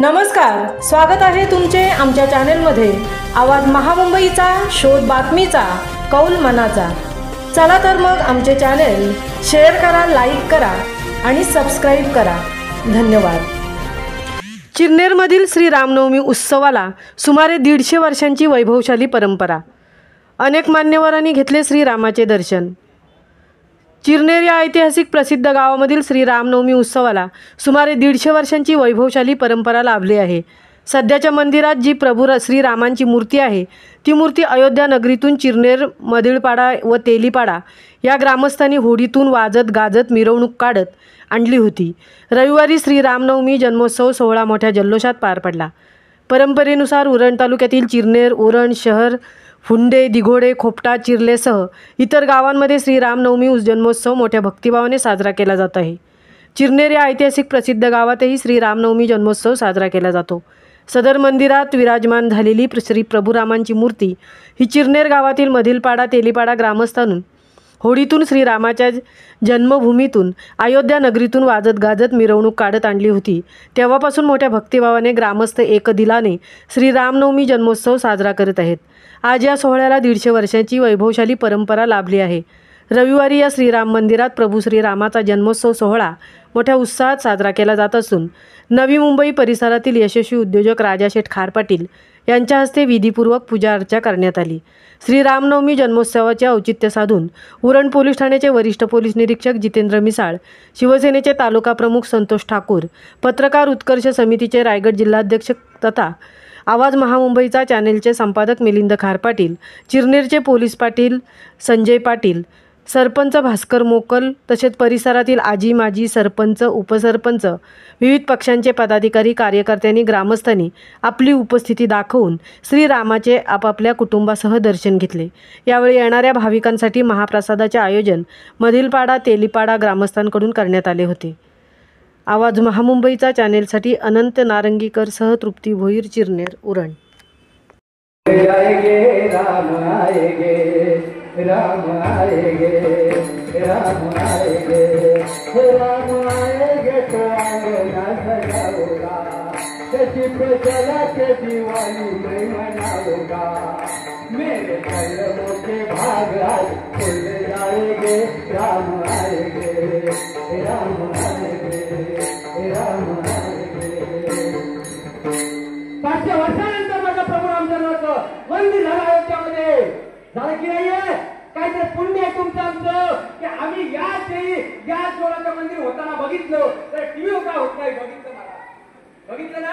नमस्कार, स्वागत आहे तुमचे आमच्या चॅनेलमध्ये। आवाज महामुंबईचा, शोध बातमीचा, कौल मनाचा। चला तर मग आमचे चॅनेल शेअर करा, लाईक करा आणि सबस्क्राइब करा। धन्यवाद। चिरनेरमधील श्री रामनवमी उत्सवाला सुमारे 150 वर्षांची वैभवशाली परंपरा। अनेक मान्यवरांनी घेतले श्री रामाचे दर्शन। चिरनेर या ऐतिहासिक प्रसिद्ध गावामधील श्री रामनवमी उत्सवाला सुमारे 150 वर्षांची वैभवशाली परंपरा लाभली आहे। सध्याच्या मंदिरात जी प्रभू श्रीरामांची मूर्ती आहे, ती मूर्ती अयोध्या नगरीतून चिरनेर, मदिळपाडा व तेलीपाडा या ग्रामस्थांनी होडीतून वाजत गाजत मिरवणूक काढत आणली होती। रविवारी श्री रामनवमी जन्मोत्सव सोहळा मोठ्या जल्लोषात पार पडला। परंपरेनुसार उरण तालुक्यातील चिरनेर, उरण शहर, फुंडे, दिघोडे, खोपटा, चिर्लेसह इतर गावांमध्ये श्री रामनवमी जन्मोत्सव मोठ्या भक्तिभावाने साजरा केला जात आहे। चिरनेर या ऐतिहासिक प्रसिद्ध गावातही श्री रामनवमी जन्मोत्सव साजरा केला जातो। सदर मंदिरात विराजमान झालेली श्री प्रभू रामांची मूर्ती ही चिरनेर गावातील मदिळपाडा, तेलीपाडा ग्रामस्थांनी होडीतून श्रीरामाच्या जन्मभूमीतून अयोध्या नगरीतून वाजत गाजत मिरवणूक काढत आणली होती। तेव्हापासून मोठ्या भक्तिभावाने ग्रामस्थ एकदिलाने श्री रामनवमी जन्मोत्सव साजरा करत आहेत। आज या सोहळ्याला 150 वर्षांची वैभवशाली परंपरा लाभली आहे। रविवारी या श्रीराम मंदिरात प्रभू श्रीरामाचा जन्मोत्सव सोहळा मोठ्या उत्साहात साजरा केला जात असून नवी मुंबई परिसरातील यशस्वी उद्योजक राजाशेठ खार पाटील यांच्या हस्ते विधीपूर्वक पूजा अर्चा करण्यात आली। श्री रामनवमी जन्मोत्सवाचे औचित्य साधून उरण पोलीस ठाण्याचे वरिष्ठ पोलीस निरीक्षक जितेंद्र मिसाळ, शिवसेनेचे तालुका प्रमुख संतोष ठाकूर, पत्रकार उत्कर्ष समितीचे रायगड जिल्हाध्यक्ष तथा आवाज महामुंबईचा चॅनेलचे संपादक मिलिंद खार पाटील, चिरनेरचे पोलीस पाटील संजय पाटील, सरपंच भास्कर मोकल तसेच परिसरातील आजी माजी सरपंच, उपसरपंच, विविध पक्षांचे पदाधिकारी, कार्यकर्त्यांनी, ग्रामस्थांनी आपली उपस्थिती दाखवून श्रीरामाचे आपापल्या कुटुंबासह दर्शन घेतले। यावेळी येणाऱ्या भाविकांसाठी महाप्रसादाचे आयोजन मदिळपाडा, तेलीपाडा ग्रामस्थांकडून करण्यात आले होते। आवाज महामुंबईचा चॅनेलसाठी अनंत नारंगीकर सह तृप्ती भोईर, चिरनेर, उरण। राम आएगे, राम आएगे, राम आएगे तो आंगना सजाऊंगा, छठी पे जला के दिवाली में मनाऊंगा, मेरे कर्मों के भाग आज खुल जाएंगे। राम आएगे, राम आएगे, राम आएगे। 500 वर्षानंतर माझा प्रभू रामचंद्राचं मंदिर झालं अयोध्यामध्ये। झालं की नाहीये? काय तर पुण्य आहे तुमचं आमचं की आम्ही याच वेळी याच जोडाचं मंदिर होताना बघितलं। तर टीव्हीवर काय होत नाही बघितलं, मला बघितलं ना।